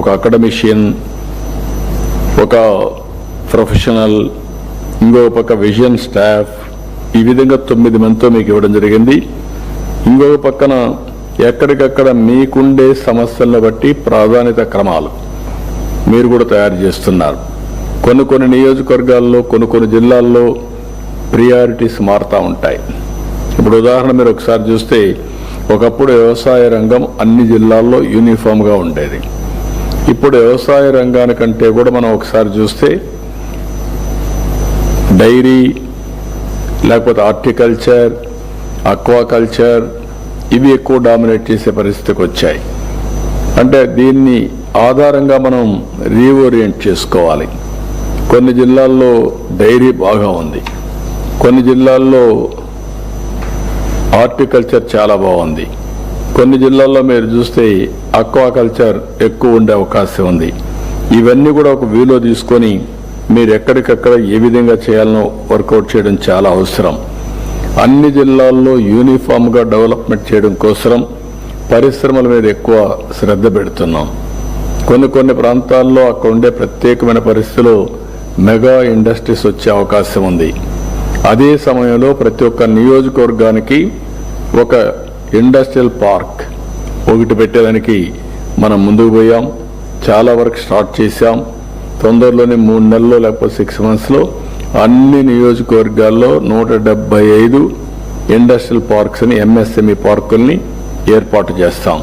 ఒక అకాడమిషియన్, ఒక ప్రొఫెషనల్, ఇంకో పక్క విజన్ స్టాఫ్, ఈ విధంగా 9 మందితో మీకు ఇవ్వడం జరిగింది. ఇంకొక పక్కన ఎక్కడికక్కడ మీకుండే సమస్యలను బట్టి ప్రాధాన్యత క్రమాలు మీరు కూడా తయారు చేస్తున్నారు. కొన్ని నియోజకవర్గాల్లో, కొన్ని జిల్లాల్లో ప్రియారిటీస్ మారుతూ ఉంటాయి. ఇప్పుడు ఉదాహరణ మీరు ఒకసారి చూస్తే, ఒకప్పుడు వ్యవసాయ రంగం అన్ని జిల్లాల్లో యూనిఫామ్గా ఉండేది. ఇప్పుడు వ్యవసాయ రంగానికంటే కూడా మనం ఒకసారి చూస్తే డైరీ, లేకపోతే హార్టికల్చర్, అక్వాకల్చర్, ఇవి ఎక్కువ డామినేట్ చేసే పరిస్థితికి వచ్చాయి. అంటే దీన్ని ఆధారంగా మనం రీఓరియంట్ చేసుకోవాలి. కొన్ని జిల్లాల్లో డైరీ బాగా ఉంది, కొన్ని జిల్లాల్లో హార్టికల్చర్ చాలా బాగుంది, కొన్ని జిల్లాల్లో మీరు చూస్తే అక్వాకల్చర్ ఎక్కువ ఉండే అవకాశం ఉంది. ఇవన్నీ కూడా ఒక వ్యూలో తీసుకొని మీరు ఎక్కడికక్కడ ఏ విధంగా చేయాలనో వర్కౌట్ చేయడం చాలా అవసరం. అన్ని జిల్లాల్లో యూనిఫామ్గా డెవలప్మెంట్ చేయడం కోసం పరిశ్రమల మీద ఎక్కువ శ్రద్ధ పెడుతున్నాం. కొన్ని ప్రాంతాల్లో అక్కడ ఉండే ప్రత్యేకమైన పరిస్థితుల్లో మెగా ఇండస్ట్రీస్ వచ్చే అవకాశం ఉంది. అదే సమయంలో ప్రతి ఒక్క నియోజకవర్గానికి ఒక ఇండస్ట్రియల్ పార్క్ ఒకటి పెట్టేదానికి మనం ముందుకు పోయాం. చాలా వరకు స్టార్ట్ చేశాం. తొందరలోనే 3 నెలల్లో లేకపోతే 6 మంత్స్లో అన్ని నియోజకవర్గాల్లో 175 ఇండస్ట్రియల్ పార్క్స్ని, ఎంఎస్ఎంఈ పార్కుల్ని ఏర్పాటు చేస్తాం.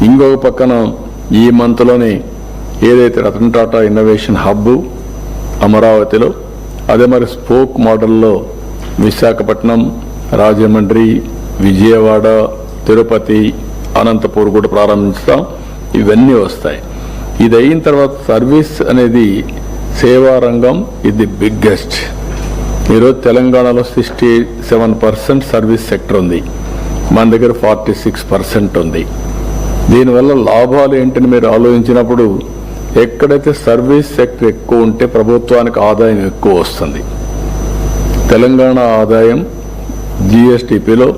ఇంకొక పక్కన ఈ మంత్లోనే ఏదైతే రతన్ టాటా ఇన్నోవేషన్ హబ్ అమరావతిలో, అదే మరి స్పోక్ మోడల్లో విశాఖపట్నం, రాజమండ్రి, విజయవాడ, తిరుపతి, అనంతపూర్ కూడా ప్రారంభిస్తాం. ఇవన్నీ వస్తాయి. ఇది అయిన తర్వాత సర్వీస్ అనేది, సేవా రంగం ఇది బిగ్గెస్ట్. ఈరోజు తెలంగాణలో 67% సర్వీస్ సెక్టర్ ఉంది, మన దగ్గర 46% ఉంది. దీనివల్ల లాభాలు ఏంటని మీరు ఆలోచించినప్పుడు, ఎక్కడైతే సర్వీస్ సెక్టర్ ఎక్కువ ఉంటే ప్రభుత్వానికి ఆదాయం ఎక్కువ వస్తుంది. తెలంగాణ ఆదాయం జిఎస్టిపిలో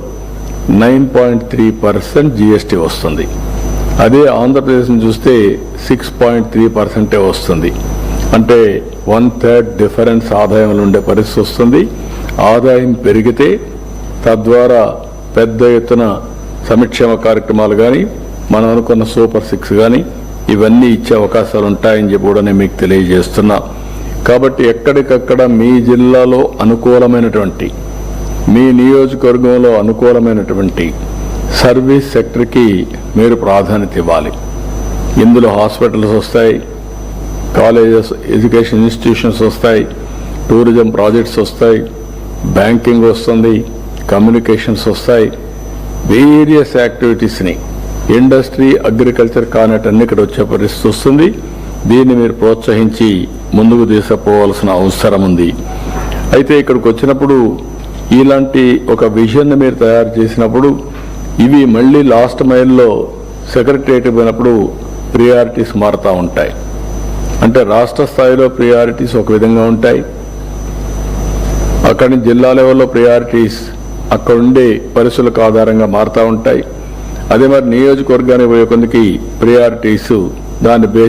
9.3% జిఎస్టి వస్తుంది. అదే ఆంధ్రప్రదేశ్ని చూస్తే 6.3% వస్తుంది. అంటే 1/3 డిఫరెన్స్ ఆదాయంలో ఉండే పరిస్థితి వస్తుంది. ఆదాయం పెరిగితే తద్వారా పెద్ద ఎత్తున సంక్షేమ కార్యక్రమాలు కానీ, మనం అనుకున్న సూపర్ 6 కానీ ఇవన్నీ ఇచ్చే అవకాశాలు ఉంటాయని చెప్పి కూడా నేను మీకు తెలియజేస్తున్నా. కాబట్టి ఎక్కడికక్కడ మీ జిల్లాలో అనుకూలమైనటువంటి, మీ నియోజకవర్గంలో అనుకూలమైనటువంటి సర్వీస్ సెక్టర్కి మీరు ప్రాధాన్యత ఇవ్వాలి. ఇందులో హాస్పిటల్స్ వస్తాయి, కాలేజెస్, ఎడ్యుకేషన్ ఇన్స్టిట్యూషన్స్ వస్తాయి, టూరిజం ప్రాజెక్ట్స్ వస్తాయి, బ్యాంకింగ్ వస్తుంది, కమ్యూనికేషన్స్ వస్తాయి. వేరియస్ యాక్టివిటీస్ని ఇండస్ట్రీ, అగ్రికల్చర్ కానటన్ని ఇక్కడ వచ్చే పరిస్థితి వస్తుంది. దీన్ని మీరు ప్రోత్సహించి ముందుకు తీసుకుపోవాల్సిన అవసరం ఉంది. అయితే ఇక్కడికి వచ్చినప్పుడు ఇలాంటి ఒక విజన్ మీరు తయారు చేసినప్పుడు, ఇవి మళ్ళీ లాస్ట్ మైల్లో సెక్రటరియట్ పోయినప్పుడు ప్రియారిటీస్ మారుతూ ఉంటాయి. అంటే రాష్ట్ర స్థాయిలో ప్రియారిటీస్ ఒక విధంగా ఉంటాయి, అక్కడి జిల్లా లెవెల్లో ప్రియారిటీస్ అక్కడ ఉండే పరిస్థితులకు ఆధారంగా మారుతూ ఉంటాయి. అదే మరి నియోజకవర్గానికి పోయే కొందికి ప్రియారిటీస్ దాన్ని బేస్